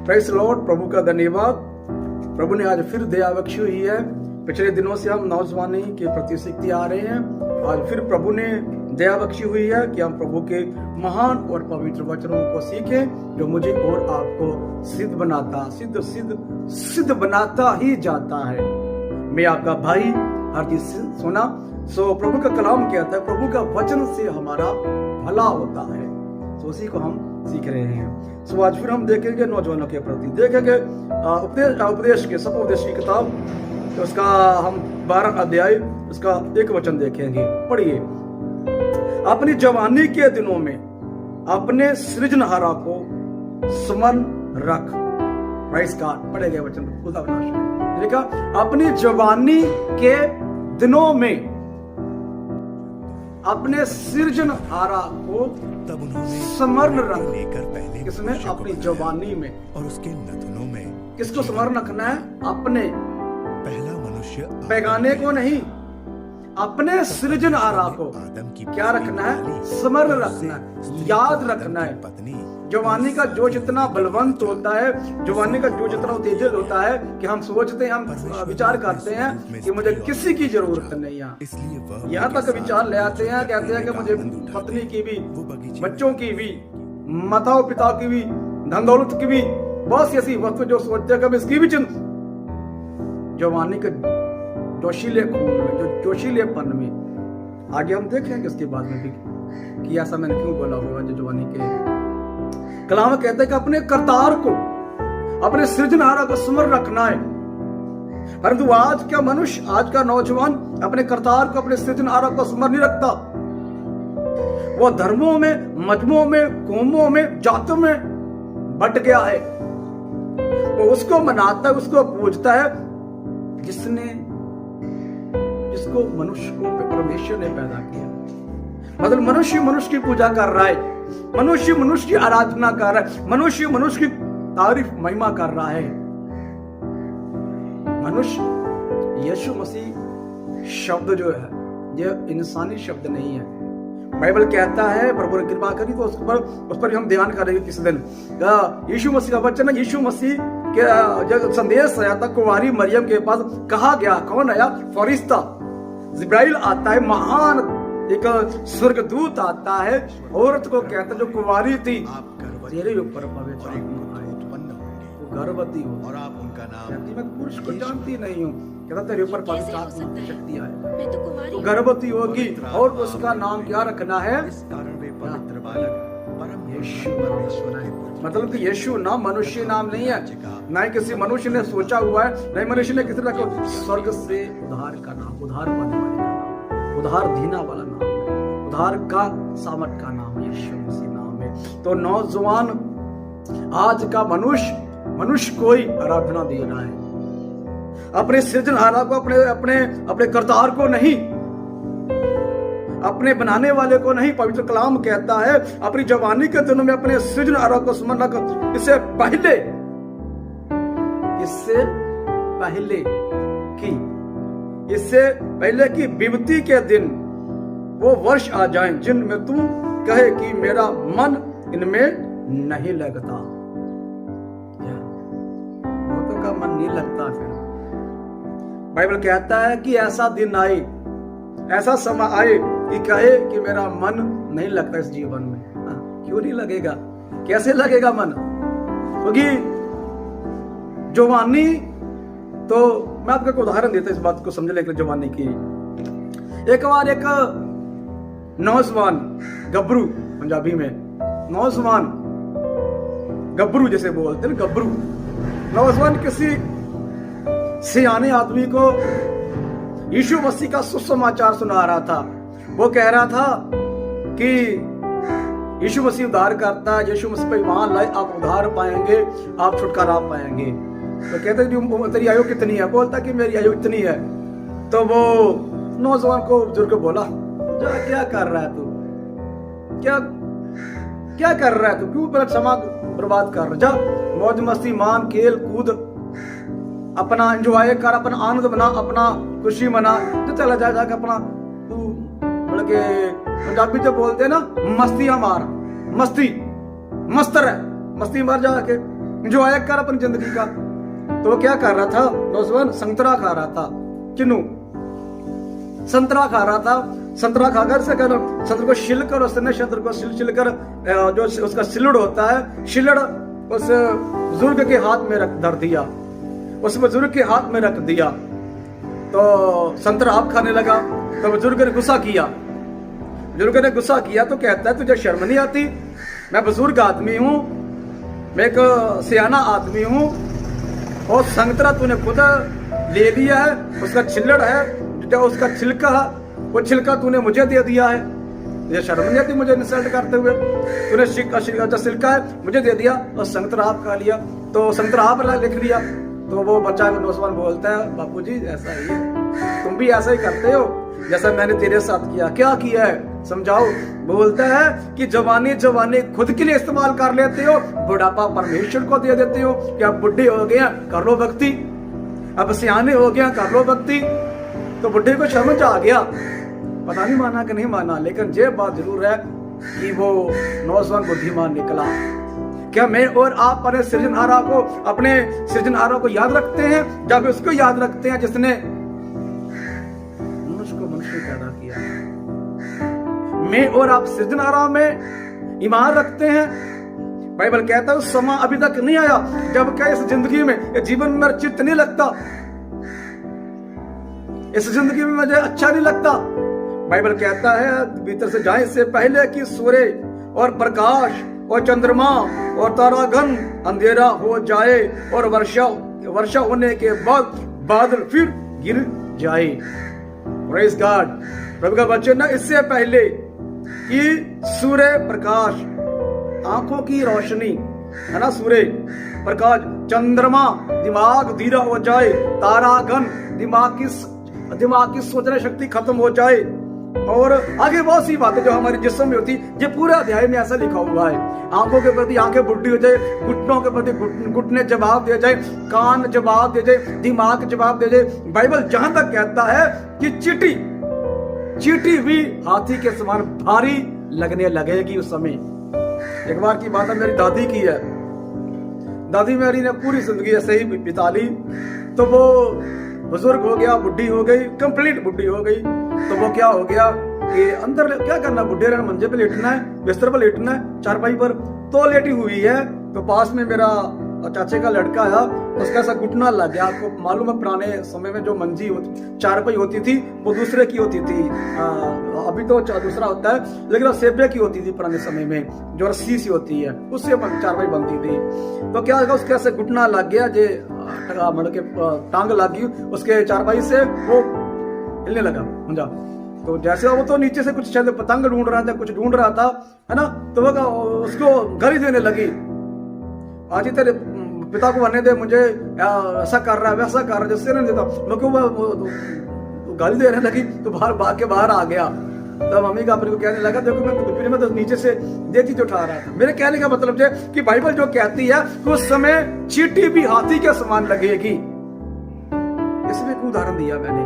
Praise Lord. प्रभु का धन्यवाद। प्रभु ने आज फिर दया बख्शी हुई है। पिछले दिनों से हम नौजवानी के प्रति सीखते आ रहे हैं। आज फिर प्रभु ने दया बख्शी हुई है कि हम प्रभु के महान और पवित्र वचनों को सीखें, जो मुझे और आपको सिद्ध बनाता ही जाता है। मैं आपका भाई हर चीज सुना। प्रभु का कलाम कहता है, प्रभु का वचन से हमारा भला होता है। उसी को हम सीख रहे हैं। आज फिर हम देखेंगे नौजवानों के प्रति, देखेंगे उपदेश के सपोपदेश की किताब, तो उसका हम 12 अध्याय उसका 1 वचन देखेंगे। पढ़िए। अपनी जवानी के दिनों में अपने सृजनहारा को स्मरण रख। प्राइस कार्ड पढ़े गए वचन खुदा विनाश देखा। अपनी जवानी के दिनों में अपने सृजनहारा को तब उन्होंने स्मरण रख लेकर पहले किसमें? अपनी जवानी में। और उसके नथनों में किसको स्मरण रखना है? अपने पहला मनुष्य बेगाने को नहीं, अपने सृजनहारा को आदम की क्या रखना है? स्मरण रखना है, याद रखना है। पत्नी जवानी का जोश इतना बलवंत होता है, जवानी का जोश इतना उत्तेजित होता है कि हम सोचते हैं, हम विचार करते हैं कि मुझे किसी की जरूरत नहीं है। इसलिए वह यहाँ तक विचार ले आते हैं, कहते हैं कि मुझे पत्नी की भी, बच्चों की भी, माताओं पिता की भी, धन दौलत की भी, बहुत सी ऐसी वस्तु जो सोचते हैं कि इसकी भी चिंता। जवानी के जोशीले खून में, जो जोशीलेपन में, आगे हम देखेंगे इसके बाद में भी कि ऐसा मैंने क्यों बोला होगा। जो जवानी के कलाम कहते हैं कि अपने करतार को, अपने सृजनहारा को स्मरण रखना है। परंतु आज का मनुष्य, आज का नौजवान अपने करतार को, अपने सृजनहारा को स्मरण नहीं रखता। वो धर्मों में, मजहबों में, कौमों में, जातों में बट गया है। वो उसको मनाता है, उसको पूजता है जिसको मनुष्य को परमेश्वर ने पैदा किया। मतलब मनुष्य की पूजा कर रहा है, मनुष्य की आराधना कर रहा है, मनुष्य की तारीफ महिमा कर रहा है। मनुष्य यीशु मसीह शब्द जो है, यह इंसानी शब्द नहीं है। बाइबल कहता है, प्रभु ने कृपा करी तो उस पर भी हम ध्यान करेंगे किसी दिन। यीशु मसीह का वचन है, यीशु मसीह के जब संदेश आया था कुंवारी मरियम के पास, कहा गया, कौन आया? फरिश्ता जिब्राइल आता है, महान एक स्वर्गदूत आता है, औरत को कहता है जो कुंवारी थी, तेरे ऊपर पवित्र आत्मा उत्पन्न होंगे, वो गर्भवती हो और आप उनका नाम कहती, मैं पुरुष को जानती नहीं हूँ, कहता तेरे ऊपर पवित्र आत्मा की शक्ति आए, तो गर्भवती होगी और उसका नाम क्या रखना है? पवित्र बालक परम यीशु परमेश्वर है। मतलब कि यीशु नाम मनुष्य नाम नहीं है, ना ही किसी मनुष्य ने सोचा हुआ है, नहीं मनुष्य ने किसी रखा। स्वर्ग से उद्धार का नाम, उद्धार पाने वाले का नाम, उद्धार देना वाला नाम है, उद्धार का सामर्थ का नाम यीशु मसीह नाम है। तो नौजवान, आज का मनुष्य को ही आराधना दे रहा है, अपने सृजनहारा को, अपने करतार को नहीं, अपने बनाने वाले को नहीं। पवित्र कलाम कहता है, अपनी जवानी के दिनों में अपने सृजनहारा को स्मरण रख। इससे पहले की विपत्ति के दिन वो वर्ष आ जाएं जिनमें तू कहे कि मेरा मन इनमें नहीं लगता। बहुतों का मन नहीं लगता। फिर बाइबल कहता है कि ऐसा दिन आए, ऐसा समय आए कि कहे कि मेरा मन नहीं लगता इस जीवन में। क्यों नहीं लगेगा? कैसे लगेगा मन? क्योंकि जवानी, तो मैं आपको एक उदाहरण देता हूं इस बात को समझने के लिए। जवानी की एक बार एक नौजवान गबरू, पंजाबी में नौजवान गबरू जैसे बोलते हैं, गबरू नौजवान किसी सियाने आदमी को यीशु मसीह का सुसमाचार सुना रहा था। वो कह रहा था कि यीशु मसीह उद्धार करता है, यीशु मसीह पे ईमान लाए, आप उद्धार पाएंगे, आप छुटकारा पाएंगे। तो कहते कि तेरी आयु कितनी है? बोलता कि मेरी आयु इतनी है। तो वो नौजवान को बुजुर्ग बोला, जा क्या कर रहा है तू? क्या कर रहा है तू? क्यों अपना समय बर्बाद कर रहा है? जा मौज मस्ती मान, खेल कूद, अपना एंजॉय कर, अपना आनंद बना, अपना खुशी मना, तो चला जाके अपना तू, बल्कि पंजाबी जो बोलते हैं ना, मस्तियां मार, मस्ती मस्त रह, मस्ती मार जाके। इंजॉय कर अपनी जिंदगी का। तो वो क्या कर रहा था नौजवान? संतरा खा रहा था। किन्नू? संतरा खा रहा था। संतरा खाकर से कर संतरे को छिलकर उसने संतरे को छिल कर जो उसका छिलड़ होता है, छिलड़ उस बुजुर्ग के हाथ में धर दिया, उस बुजुर्ग के हाथ में रख दिया। तो संतरा आप खाने लगा। तो बुजुर्ग ने गुस्सा किया। बुजुर्ग ने गुस्सा किया तो कहता है तुझे शर्म नहीं आती? मैं बुजुर्ग आदमी हूं, मैं एक सियाना आदमी हूं, और संतरा तूने खुद ले लिया है, उसका छिल्लड़ है, जो उसका छिलका, वो छिलका तूने मुझे दे दिया है। ये शर्म नहीं आती मुझे इंसल्ट करते हुए? तूने जो छिलका है मुझे दे दिया और संतरा आप खा लिया। तो संतरा आप लिख लिया। तो वो बच्चा नौजवान बोलता है बापूजी ऐसा ही है, तुम भी ऐसा ही करते हो जैसा मैंने तेरे साथ किया। क्या किया है समझाओ? बोलता है कि जवानी जवानी खुद के लिए इस्तेमाल कर लेते हो, बुढ़ापा परमेश्वर को दे देते हो। कि अब बुढ़े हो गए कर लो भक्ति, अब सियाने हो गया कर लो भक्ति। तो बुढ़े को समझ आ गया, पता नहीं माना कि नहीं माना, लेकिन ये बात जरूर है कि वो नौजवान बुद्धिमान निकला। क्या मैं और आप अपने सृजनहारा को याद रखते हैं? जब उसको याद रखते हैं जिसने मनुष्य पैदा किया। मैं और आप सृजनहारा में ईमान रखते हैं। बाइबल कहता है समय अभी तक नहीं आया जब क्या इस जिंदगी में, इस जीवन में चित्त नहीं लगता, इस जिंदगी में मुझे अच्छा नहीं लगता। बाइबल कहता है भीतर से जाए से पहले कि सूर्य और प्रकाश और चंद्रमा और तारागण अंधेरा हो जाए और वर्षा होने के बाद बादल फिर गिर जाए। Praise God. प्रभु का वचन है इससे पहले कि सूर्य प्रकाश, आंखों की रोशनी है ना, सूर्य प्रकाश, चंद्रमा दिमाग धीरा हो जाए, तारागण दिमाग की सोचने शक्ति खत्म हो जाए, और आगे बहुत सी बातें जो हमारे जिस्म में होती, ये पूरे अध्याय में ऐसा लिखा हुआ है। आंखों के प्रति आंखें बुढ़ी हो जाए, घुटनों के प्रति घुटने जवाब दे जाए, कान जवाब दे जाए, दिमाग जवाब दे जाए। बाइबल जहां तक कहता है कि चींटी भी हाथी के समान भारी लगने लगेगी उस समय। एक बार की बात है, मेरी दादी की है। दादी मेरी ने पूरी जिंदगी ऐसे ही बिता ली। तो वो बुजुर्ग हो गया, बुढ़ी हो गई, कंप्लीट बुढ़ी हो गई। तो वो क्या हो गया कि अंदर क्या करना, बुढ़े रहना, मंजे पे लेटना है, बिस्तर पे लेटना है, चारपाई पर। तो लेटी हुई है, तो पास में मेरा चाचे का लड़का है, उसका ऐसा घुटना लग गया। आपको मालूम है पुराने समय में जो मंजी होती, चारपाई होती थी, वो दूसरे की होती थी। अभी तो दूसरा होता है, लेकिन वो सेबे की होती थी पुराने समय में, जो रस्सी सी होती है, उससे चारपाई बनती थी। तो क्या होगा, उसका ऐसे घुटना लग गया, जे मतलब के टांग लग गई उसके चारपाई से, वो हिलने लगा मुंजा। तो जैसे वो तो नीचे से कुछ शायद पतंग ढूंढ रहा था, कुछ ढूंढ रहा था, है ना। तो वो उसको गाली देने लगी, आज ही तेरे पिता को आने दे, मुझे ऐसा कर रहा है वैसा कर रहा है, जैसे नहीं देता। वो गाली देने लगी तो भाग के बाहर आ गया। तब मम्मी का अपने को कहने लगा देखो मैं तो नीचे से देती जो उठा रहा था। मेरे कहने का मतलब है कि बाइबल जो कहती है कि उस समय चींटी भी हाथी के समान लगेगी। इसमें एक उदाहरण दिया मैंने।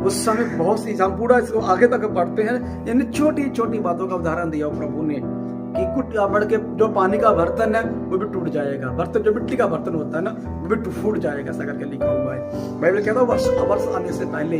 उस समय बहुत सी, हम पूरा इसको आगे तक पढ़ते हैं, यानी छोटी छोटी बातों का उदाहरण दिया प्रभु ने कि कुछ बढ़ के जो पानी का बर्तन है वो भी टूट जाएगा, बर्तन जो मिट्टी का बर्तन होता है ना वो भी फूट जाएगा, ऐसा करके लिखा हुआ है। बाइबल कहता है वर्ष आने से पहले,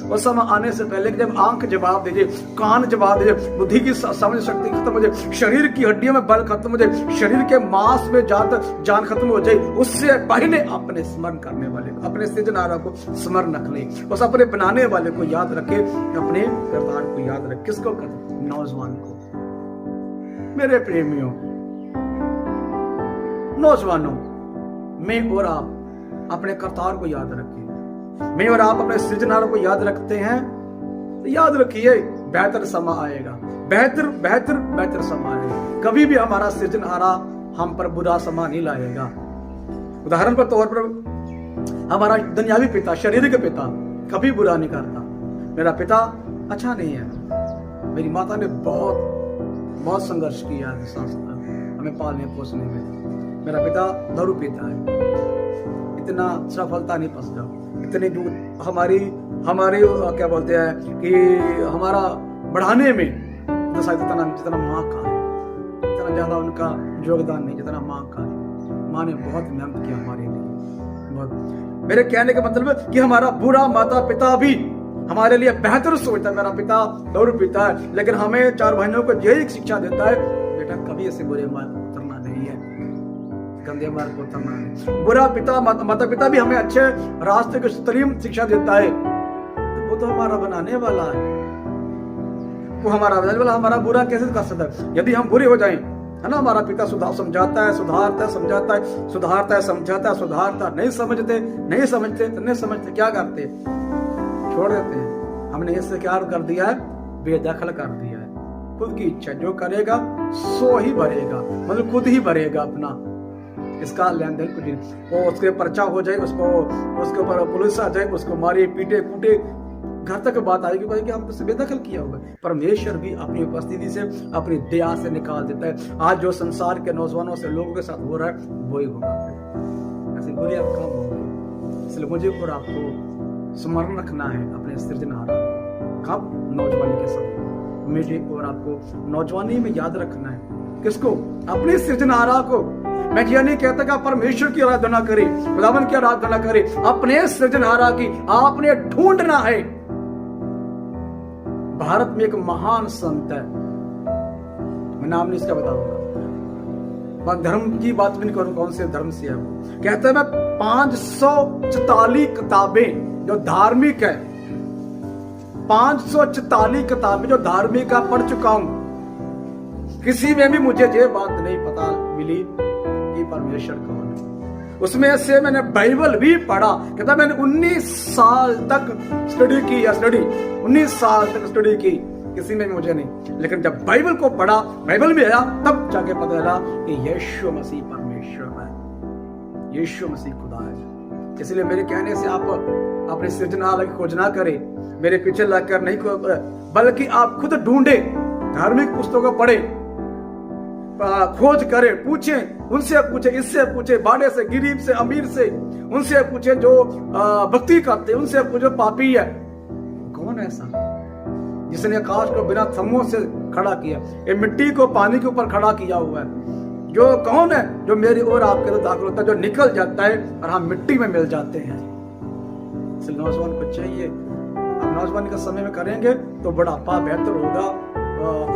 वो समय आने से पहले कि जब आंख जवाब दे जाए, कान जवाब दे जाए, बुद्धि की समझ शक्ति खत्म हो जाए, शरीर की हड्डियों में बल खत्म हो जाए, शरीर के मांस में जान खत्म हो जाए, उससे पहले अपने स्मरण करने वाले को, अपने सृजनहारा को स्मरण रख ले, उस अपने बनाने वाले को याद रखे, अपने करतार को याद रखे। किसको करते? नौजवान को। मेरे प्रेमियों, नौजवानों, मैं और आप अपने करतार को याद रखें। मैं और आप अपने सृजनहारा को याद रखते हैं, तो याद रखिए बेहतर समय आएगा, बेहतर समय आएगा। कभी भी हमारा सृजनहारा हम पर बुरा समय नहीं लाएगा। उदाहरण के तौर पर हमारा दुनियावी पिता, शारीरिक पिता कभी बुरा नहीं करता। मेरा पिता अच्छा नहीं है, मेरी माता ने बहुत संघर्ष किया है हमें पालने पोसने में। मेरा पिता दारू पीता है, इतना सफलता नहीं पसंदा, इतने जो हमारी क्या बोलते हैं कि हमारा बढ़ाने में जितना माँ का है, इतना ज्यादा उनका योगदान नहीं जितना माँ का है। माँ ने बहुत मेहनत किया हमारे लिए। बहुत, मेरे कहने का मतलब है कि हमारा बुरा माता पिता भी हमारे लिए बेहतर सोचता है। मेरा पिता और पिता है, लेकिन हमें 4 भाइयों को यही शिक्षा देता है, बेटा कभी ऐसे बुरे मार्ग पर उतरना नहीं है, गंदे मार्ग पर उतरना नहीं। बुरा पिता माता पिता भी हमें अच्छे रास्ते को सलीम शिक्षा देता है, तो वो तो हमारा बनाने वाला है, वो हमारा बनाने वाला, हमारा बुरा कैसे कर सकता है यदि हम बुरे हो जाएं, है ना। हमारा पिता समझाता है, सुधारता है, समझाता है, सुधारता है, समझाता है, सुधारता, नहीं समझते क्या करते, छोड़ देते हैं। हमने इससे क्या कर दिया है, बेदखल कर दिया है। खुद की इच्छा, जो करेगा सो ही भरेगा, मतलब खुद ही भरेगा अपना, इसका लेन देन कुछ नहीं। वो उसके पर्चा हो जाए, उसके ऊपर पुलिस आ जाए, उसको मारे पीटे कूटे, घर तक बात आएगी भाई कि हम तो बेदखल किया हुआ है। परमेश्वर भी अपनी उपस्थिति से, अपनी दया से निकाल देता है। आज जो संसार के नौजवानों से, लोगों के साथ हो रहा है, वो ही होगा, ऐसी बुरी अब कम होगी। इसलिए मुझे और आपको स्मरण रखना है अपने सृजनहारा, कब, नौजवानी के समय। मुझे और आपको नौजवानी में याद रखना है, किसको, अपने सृजनहारा को। मैं ये नहीं कहता कि आप परमेश्वर की आराधना करें, खुदावन की आराधना करें, अपने सृजनहारा की आपने ढूंढना है। भारत में एक महान संत है, मैं नाम नहीं इसका बताऊंगा, मैं धर्म की बात भी नहीं करूं, कौन से धर्म से है वो। कहता है मैं 544 किताबें जो धार्मिक है, 544 किताबें जो धार्मिक का पढ़ चुका हूं, किसी में भी मुझे ये बात नहीं पता मिली कि परमेश्वर कौन है। उसमें से मैंने बाइबल भी पढ़ा, कहता मैंने 19 साल तक स्टडी की, 19 साल तक स्टडी की, किसी में भी मुझे नहीं। लेकिन जब बाइबल को पढ़ा, बाइबल में आया, तब जाके पता चला कि यीशु मसीह परमेश्वर है, यीशु मसीह खुदा है। इसलिए मेरे कहने से आप अपने सृजनहारा की खोज ना करें, मेरे पीछे लगकर नहीं, बल्कि आप खुद ढूंढे, धार्मिक पुस्तकों पढ़े, खोज करें, पूछे, उनसे पूछे, इससे पूछे, बाड़े से, गरीब से, अमीर से, उनसे पूछे जो भक्ति करते, उनसे पूछे पापी है, कौन है ऐसा जिसने आकाश को बिना थम्मों से खड़ा किया, ये मिट्टी को पानी के ऊपर खड़ा किया हुआ है, जो कौन है जो मेरी और आपके तो दाखिल होता है, जो निकल जाता है और हम मिट्टी में मिल जाते हैं। इसलिए नौजवान को चाहिए, आप नौजवान का समय में करेंगे तो बुढ़ापा बेहतर होगा,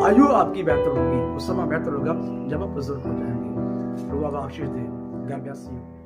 आयु आपकी बेहतर होगी, उस समय बेहतर होगा जब आप बुजुर्ग हो जाएंगे। प्रभु आप आशीष दे। God bless you.